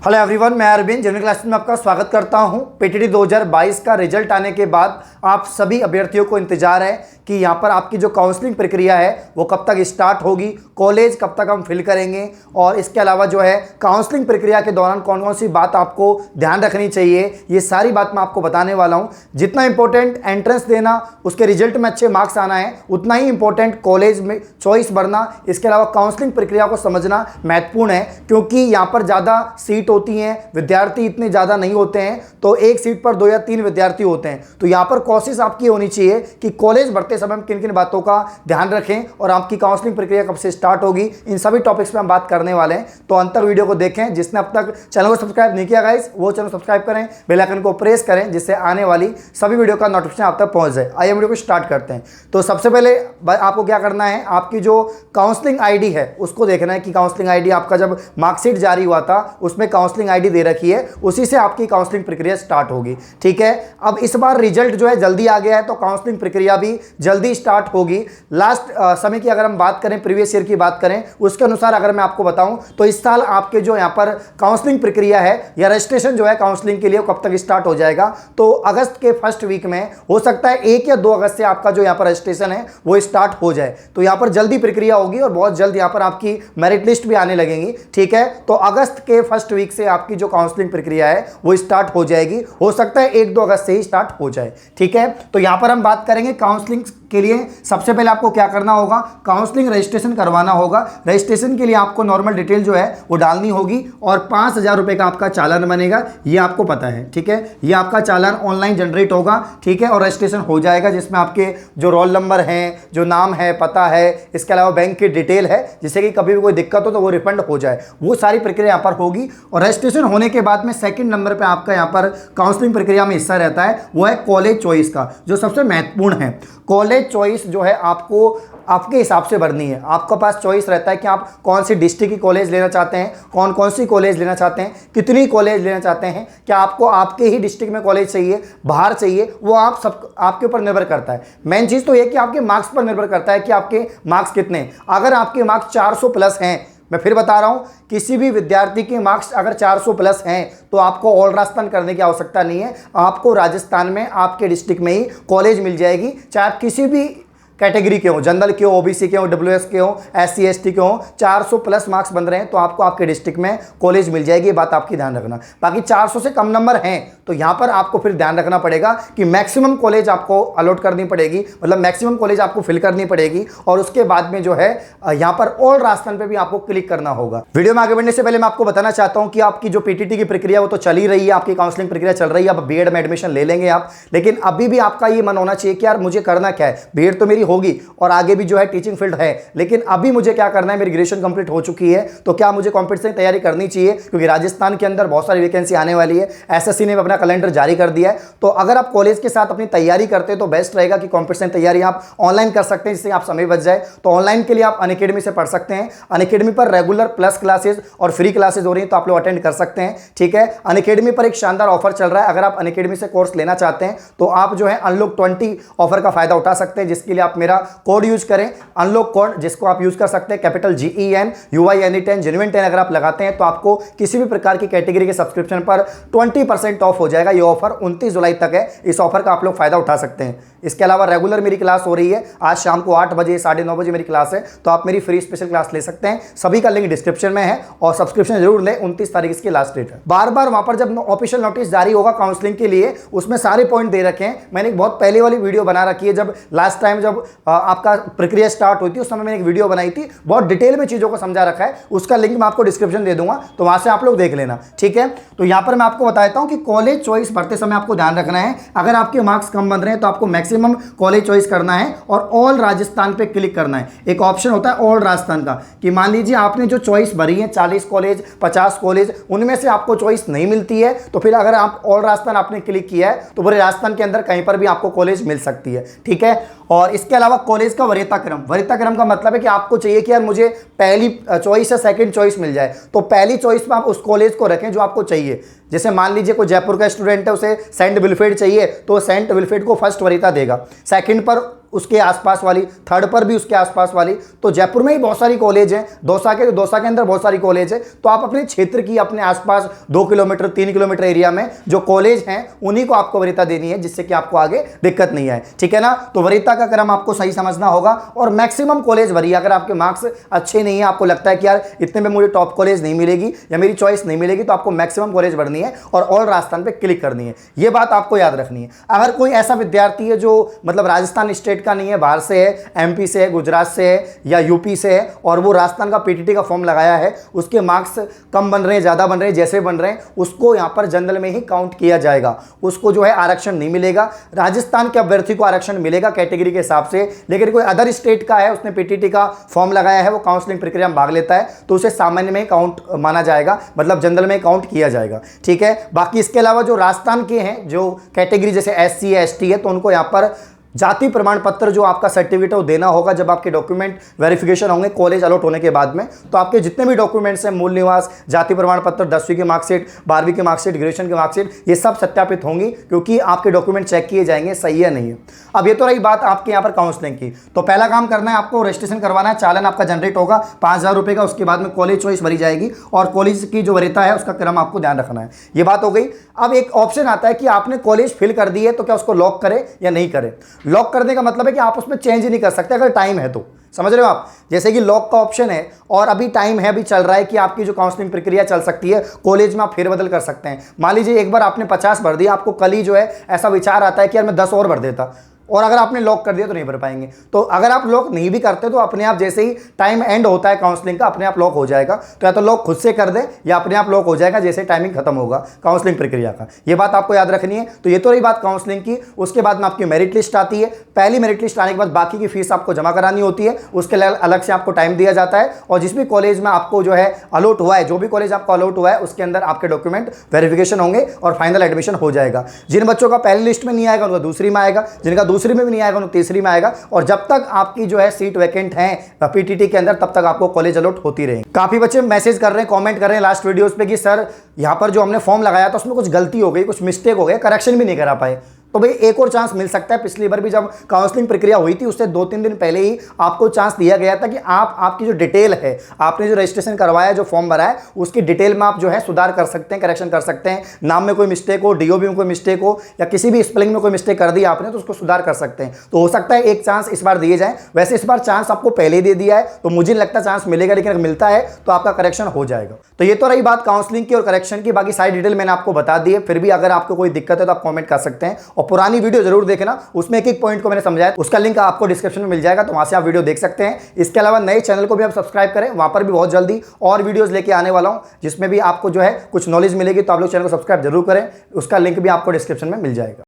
Hello everyone, मैं Arvind general classes में आपका स्वागत करता हूं। पीटीटी 2022 का रिजल्ट आने के बाद आप सभी अभ्यर्थियों को इंतजार है कि यहां पर आपकी जो काउंसलिंग प्रक्रिया है वो कब तक स्टार्ट होगी, कॉलेज कब तक हम फिल करेंगे और इसके अलावा जो है काउंसलिंग प्रक्रिया के दौरान कौन कौन सी बात आपको ध्यान रखनी चाहिए, ये सारी बात मैं आपको बताने वाला हूँ। जितना इंपॉर्टेंट एंट्रेंस देना, उसके रिजल्ट में अच्छे मार्क्स आना है, उतना ही इंपॉर्टेंट कॉलेज में चॉइस भरना, इसके अलावा काउंसलिंग प्रक्रिया को समझना महत्वपूर्ण है, क्योंकि यहाँ पर ज़्यादा सीट होती हैं, विद्यार्थी इतने ज़्यादा नहीं होते हैं, तो एक सीट पर 2 या 3 विद्यार्थी होते हैं। तो यहाँ पर कोशिश आपकी होनी चाहिए कि कॉलेज भरते समय हम किन किन बातों का ध्यान रखें और आपकी काउंसलिंग प्रक्रिया कब से स्टार्ट होगी, इन सभी टॉपिक्स पे हम बात करने वाले हैं। तो अंतर वीडियो को देखें। जिसने अब तक चैनल को सब्सक्राइब नहीं किया गाइस, वो चैनल सब्सक्राइब करें, बेल आइकन को प्रेस करें, जिससे आने वाली सभी वीडियो का नोटिफिकेशन आप तक पहुंच जाए। आइए वीडियो को स्टार्ट करते हैं। तो सबसे पहले आपको क्या करना है, आपकी जो काउंसलिंग आईडी है उसको देखना है कि काउंसलिंग आईडी आपका जब मार्कशीट जारी हुआ था उसमें काउंसलिंग आईडी दे रखी है, उसी से आपकी काउंसलिंग प्रक्रिया स्टार्ट होगी। ठीक है, अब इस बार रिजल्ट जो है जल्दी आ गया है, तो काउंसलिंग प्रक्रिया भी जल्दी स्टार्ट होगी। लास्ट समय की अगर हम बात करें, प्रीवियस ईयर की बात करें, उसके अनुसार अगर मैं आपको बताऊं तो इस साल आपके जो यहां पर काउंसलिंग प्रक्रिया है या रजिस्ट्रेशन जो है काउंसलिंग के लिए कब तक स्टार्ट हो जाएगा, तो अगस्त के फर्स्ट वीक में हो सकता है 1 या 2 अगस्त से आपका जो यहां पर रजिस्ट्रेशन है वो स्टार्ट हो जाए। तो यहां पर जल्दी प्रक्रिया होगी और बहुत जल्द यहां पर आपकी मेरिट लिस्ट भी आने लगेंगी। ठीक है, तो अगस्त के फर्स्ट वीक से आपकी जो काउंसलिंग प्रक्रिया है वो स्टार्ट हो जाएगी। हो सकता है 1-2 अगस्त से ही स्टार्ट हो जाए। ठीक है, तो यहां पर हम बात करेंगे काउंसलिंग के लिए सबसे पहले आपको क्या करना होगा, काउंसलिंग रजिस्ट्रेशन करवाना होगा। रजिस्ट्रेशन के लिए आपको नॉर्मल डिटेल जो है वो डालनी होगी और 5,000 रुपए का आपका चालान बनेगा, ये आपको पता है। ठीक है, ये आपका चालान ऑनलाइन जनरेट होगा। ठीक है, और रजिस्ट्रेशन हो जाएगा, जिसमें आपके जो रोल नंबर हैं, जो नाम है, पता है, इसके अलावा बैंक की डिटेल है, जिससे कि कभी भी कोई दिक्कत हो तो वो रिफंड हो जाए, वो सारी प्रक्रिया यहाँ पर होगी। और रजिस्ट्रेशन होने के बाद में सेकंड नंबर पे आपका यहाँ पर काउंसलिंग प्रक्रिया में हिस्सा रहता है, वो है कॉलेज चॉइस का, जो सबसे महत्वपूर्ण है। कॉलेज चॉइस जो है आपको आपके हिसाब से भरनी है। आपके पास चॉइस रहता है कि आप कौन सी डिस्ट्रिक्ट की कॉलेज लेना चाहते हैं, कौन कौन सी कॉलेज लेना चाहते हैं, कितनी कॉलेज लेना चाहते हैं, क्या आपको आपके ही डिस्ट्रिक्ट में कॉलेज चाहिए, बाहर चाहिए, वो आप सब आपके ऊपर निर्भर करता है। मेन चीज़ तो ये कि आपके मार्क्स पर निर्भर करता है कि आपके मार्क्स कितने हैं। अगर आपके मार्क्स 400 प्लस हैं, मैं फिर बता रहा हूं, किसी भी विद्यार्थी के मार्क्स अगर 400 प्लस हैं तो आपको ऑल राजस्थान करने की आवश्यकता नहीं है। आपको राजस्थान में आपके डिस्ट्रिक्ट में ही कॉलेज मिल जाएगी, चाहे आप किसी भी कैटेगरी के हो, जनरल के हो, ओबीसी के हो, डब्ल्यूएस के हो, एससी एसटी के हो। 400 प्लस मार्क्स बन रहे हैं तो आपको आपके डिस्ट्रिक्ट में कॉलेज मिल जाएगी, ये बात आपकी ध्यान रखना। बाकी 400 से कम नंबर हैं तो यहाँ पर आपको फिर ध्यान रखना पड़ेगा कि मैक्सिमम कॉलेज आपको अलॉट करनी पड़ेगी, मतलब मैक्सिमम कॉलेज आपको फिल करनी पड़ेगी। और उसके बाद में जो है यहाँ पर ऑल राजस्थान पे भी आपको क्लिक करना होगा। वीडियो में आगे बढ़ने से पहले मैं आपको बताना चाहता हूँ कि आपकी जो पीटीटी की प्रक्रिया वो तो चल ही रही है, आपकी काउंसलिंग प्रक्रिया चल रही है, अब बीएड में एडमिशन ले लेंगे आप, लेकिन अभी भी आपका ये मन होना चाहिए कि यार मुझे करना क्या है, बीएड तो मेरी होगी और आगे भी जो है टीचिंग फील्ड है, लेकिन अभी मुझे क्या करना है, मेरी ग्रेजुएशन कंप्लीट हो चुकी है, तो क्या मुझे कॉम्पिटिशन की तैयारी करनी चाहिए, क्योंकि राजस्थान के अंदर बहुत सारी वैकेंसी आने वाली है। एसएससी ने अपना कैलेंडर जारी कर दिया है, तो अगर आप कॉलेज के साथ अपनी तैयारी करते हैं तो बेस्ट रहेगा कि कॉम्पिटिशन तैयारी आप ऑनलाइन कर सकते हैं, जिससे आप समय बच जाए। तो ऑनलाइन के लिए आप अनअकैडमी से पढ़ सकते हैं। अनअकैडमी पर रेगुलर प्लस क्लासेज और फ्री क्लासेज हो रही है, तो आप लोग अटेंड कर सकते हैं। ठीक है, अनअकैडमी पर एक शानदार ऑफर चल रहा है। अगर आप अनअकैडमी से कोर्स लेना चाहते हैं तो आप जो है अनलॉक 20 ऑफर का फायदा उठा सकते हैं, जिसके लिए आप मेरा कोड यूज करें, अनलॉक कोड, जिसको आप यूज कर सकते हैं कैपिटल GEN UINE10 जेन्युइन 10 अगर आप लगाते हैं तो आपको किसी भी प्रकार की कैटेगरी के सब्सक्रिप्शन पर 20% ऑफ हो जाएगा। ये ऑफर 29 जुलाई तक है, इस ऑफर का आप लोग फायदा उठा सकते हैं। इसके अलावा रेगुलर मेरी क्लास हो रही है, आज शाम को 8 बजे 9:30 बजे मेरी क्लास है, तो आप मेरी फ्री स्पेशल क्लास ले सकते हैं। सभी का लिंक डिस्क्रिप्शन में है और सब्सक्रिप्शन जरूर लें, 29 तारीख इसकी लास्ट डेट है। बार बार वहां पर जब ऑफिशियल नोटिस जारी होगा काउंसलिंग के लिए, उसमें सारे पॉइंट दे रखे हैं। मैंने एक बहुत पहले वाली वीडियो बना रखी है, जब लास्ट टाइम जब आपका प्रक्रिया स्टार्ट हुई थी उस समय मैंने एक वीडियो बनाई थी, बहुत डिटेल में चीजों को समझा रखा है, उसका लिंक मैं आपको डिस्क्रिप्शन दे दूंगा, तो वहां से आप लोग देख लेना। ठीक है, तो यहां पर मैं आपको बता देता हूं कि कॉलेज चॉइस भरते समय आपको ध्यान रखना है, अगर आपके मार्क्स कम बन रहे हैं तो आपको मैक्सिमम कॉलेज चॉइस करना है और ऑल राजस्थान पे क्लिक करना है। एक ऑप्शन होता है ऑल राजस्थान का, कि मान लीजिए आपने जो चॉइस भरी है 40 कॉलेज 50 कॉलेज, उनमें से आपको चॉइस नहीं मिलती है, तो फिर अगर आप ऑल राजस्थान आपने क्लिक किया है तो पूरे राजस्थान के अंदर कहीं पर भी आपको कॉलेज मिल सकती है। ठीक है, और इसके अलावा कॉलेज का वरीयता क्रम, वरीयता क्रम का मतलब है कि आपको चाहिए कि यार मुझे पहली चॉइस या सेकंड चॉइस मिल जाए, तो पहली चॉइस में आप उस कॉलेज को रखें जो आपको चाहिए। जैसे मान लीजिए कोई जयपुर का स्टूडेंट है, उसे सेंट विल्फ्रेड चाहिए, तो सेंट विल्फ्रेड को फर्स्ट वरीयता देगा, सेकंड पर उसके आसपास वाली, थर्ड पर भी उसके आसपास वाली। तो जयपुर में ही बहुत सारी कॉलेज हैं, दौसा के अंदर बहुत सारी कॉलेज है। तो आप अपने क्षेत्र की, अपने आसपास 2 किलोमीटर 3 किलोमीटर एरिया में जो कॉलेज हैं उन्हीं को आपको वरीयता देनी है, जिससे कि आपको आगे दिक्कत नहीं आए, ठीक है ना। तो वरीयता का क्रम आपको सही समझना होगा। और मैक्सिमम कॉलेज भरिए, अगर आपके मार्क्स अच्छे नहीं है, आपको लगता है कि यार इतने में मुझे टॉप कॉलेज नहीं मिलेगी या मेरी चॉइस नहीं मिलेगी, तो आपको मैक्सिमम कॉलेज भरनी है और ऑल राजस्थान पे क्लिक करनी है। ये बात आपको याद रखनी है। अगर कोई ऐसा विद्यार्थी है जो मतलब राजस्थान स्टेट का नहीं है, बाहर से है, एमपी से है, गुजरात से है या यूपी से है, और वो राजस्थान का पीटीटी का फॉर्म लगाया है, उसके मार्क्स कम बन रहे हैं, ज़्यादा बन रहे हैं, जैसे बन रहे हैं, उसको यहाँ पर जनरल में ही काउंट किया जाएगा। उसको जो है आरक्षण नहीं मिलेगा। राजस्थान के अभ्यर्थी को आरक्षण मिलेगा कैटेगरी के हिसाब से, लेकिन कोई अदर स्टेट का है, उसने पीटीटी का फॉर्म लगाया है, वो काउंसलिंग प्रक्रिया में भाग लेता है, तो उसे सामान्य में काउंट माना जाएगा, मतलब जनरल में काउंट किया जाएगा, ठीक है। बाकी इसके अलावा जो राजस्थान के हैं, जो कैटेगरी जैसे एससी है, एसटी है, तो उनको यहाँ पर जाति प्रमाण पत्र जो आपका सर्टिफिकेट है वो देना होगा जब आपके डॉक्यूमेंट वेरिफिकेशन होंगे कॉलेज अलॉट होने के बाद में। तो आपके जितने भी डॉक्यूमेंट्स हैं, मूल निवास, जाति प्रमाण पत्र, 10वीं की मार्कशीट, 12वीं की मार्कशीट, ग्रेजुएशन की मार्कशीट, ये सब सत्यापित होंगी, क्योंकि आपके डॉक्यूमेंट चेक किए जाएंगे सही है नहीं है। अब ये तो रही बात आपके यहाँ पर काउंसलिंग की। तो पहला काम करना है, आपको रजिस्ट्रेशन करवाना है, चालान आपका जनरेट होगा 5,000 रुपये का। उसके बाद में कॉलेज चॉइस भरी जाएगी और कॉलेज की जो वरीयता है उसका क्रम आपको ध्यान रखना है। ये बात हो गई। अब एक ऑप्शन आता है कि आपने कॉलेज फिल कर दी है, तो क्या उसको लॉक करें या नहीं करें। लॉक करने का मतलब है कि आप उसमें चेंज ही नहीं कर सकते अगर टाइम है तो, समझ रहे हो आप। जैसे कि लॉक का ऑप्शन है और अभी टाइम है, अभी चल रहा है कि आपकी जो काउंसलिंग प्रक्रिया चल सकती है, कॉलेज में आप फेरबदल कर सकते हैं। मान लीजिए एक बार आपने 50 भर दिया, आपको कल ही जो है ऐसा विचार आता है कि यार मैं 10 और भर देता, और अगर आपने लॉक कर दिया तो नहीं भर पाएंगे। तो अगर आप लॉक नहीं भी करते तो अपने आप जैसे ही टाइम एंड होता है काउंसलिंग का, अपने आप लॉक हो जाएगा। तो या तो लॉक खुद से कर दे या अपने आप लॉक हो जाएगा जैसे टाइमिंग खत्म होगा काउंसलिंग प्रक्रिया का। ये बात आपको याद रखनी है। तो ये तो रही बात काउंसलिंग की। उसके बाद में आपकी मेरिट लिस्ट आती है। पहली मेरिट लिस्ट आने के बाद बाकी की फीस आपको जमा करानी होती है, उसके लिए अलग से आपको टाइम दिया जाता है। और जिस भी कॉलेज में आपको जो है अलॉट हुआ है, जो भी कॉलेज आपको अलॉट हुआ है, उसके अंदर आपके डॉक्यूमेंट वेरिफिकेशन होंगे और फाइनल एडमिशन हो जाएगा। जिन बच्चों का पहली लिस्ट में नहीं आएगा उनका दूसरी में आएगा, जिनका दूसरी में भी नहीं आएगा उनका तीसरी में आएगा। और जब तक आपकी जो है सीट वैकेंट है पीटीटी के अंदर, तब तक आपको कॉलेज अलॉट होती रहेगी। काफी बच्चे मैसेज कर रहे हैं, कमेंट कर रहे हैं लास्ट वीडियोस पे कि सर यहाँ पर जो हमने फॉर्म लगाया था उसमें कुछ गलती हो गई, कुछ मिस्टेक हो गए, करेक्शन भी नहीं करा पाए। तो भाई एक और चांस मिल सकता है। पिछली बार भी जब काउंसलिंग प्रक्रिया हुई थी उससे 2-3 दिन पहले ही आपको चांस दिया गया था कि आपकी जो डिटेल है, आपने जो रजिस्ट्रेशन करवाया, जो फॉर्म भरा है, उसकी डिटेल में आप जो है सुधार कर सकते हैं, करेक्शन कर सकते हैं। नाम में कोई मिस्टेक हो, डीओबी में कोई मिस्टेक हो या किसी भी स्पेलिंग में कोई मिस्टेक कर दी आपने, तो उसको सुधार कर सकते हैं। तो हो सकता है एक चांस इस बार दिए जाए। वैसे इस बार चांस आपको पहले ही दे दिया है, तो मुझे नहीं लगता चांस मिलेगा, लेकिन अगर मिलता है तो आपका करेक्शन हो जाएगा। तो ये तो रही बात काउंसलिंग की और करेक्शन की। बाकी सारी डिटेल मैंने आपको बता दी है। फिर भी अगर आपको कोई दिक्कत है तो आप कॉमेंट कर सकते हैं। और पुरानी वीडियो जरूर देखना, उसमें एक एक पॉइंट को मैंने समझाया, उसका लिंक आपको डिस्क्रिप्शन में मिल जाएगा, तो वहां से आप वीडियो देख सकते हैं। इसके अलावा नए चैनल को भी आप सब्सक्राइब करें, वहां पर भी बहुत जल्दी और वीडियोस लेके आने वाला हूं, जिसमें भी आपको जो है कुछ नॉलेज मिलेगी। तो आप लोग चैनल को सब्सक्राइब जरूर करें, उसका लिंक भी आपको डिस्क्रिप्शन में मिल जाएगा।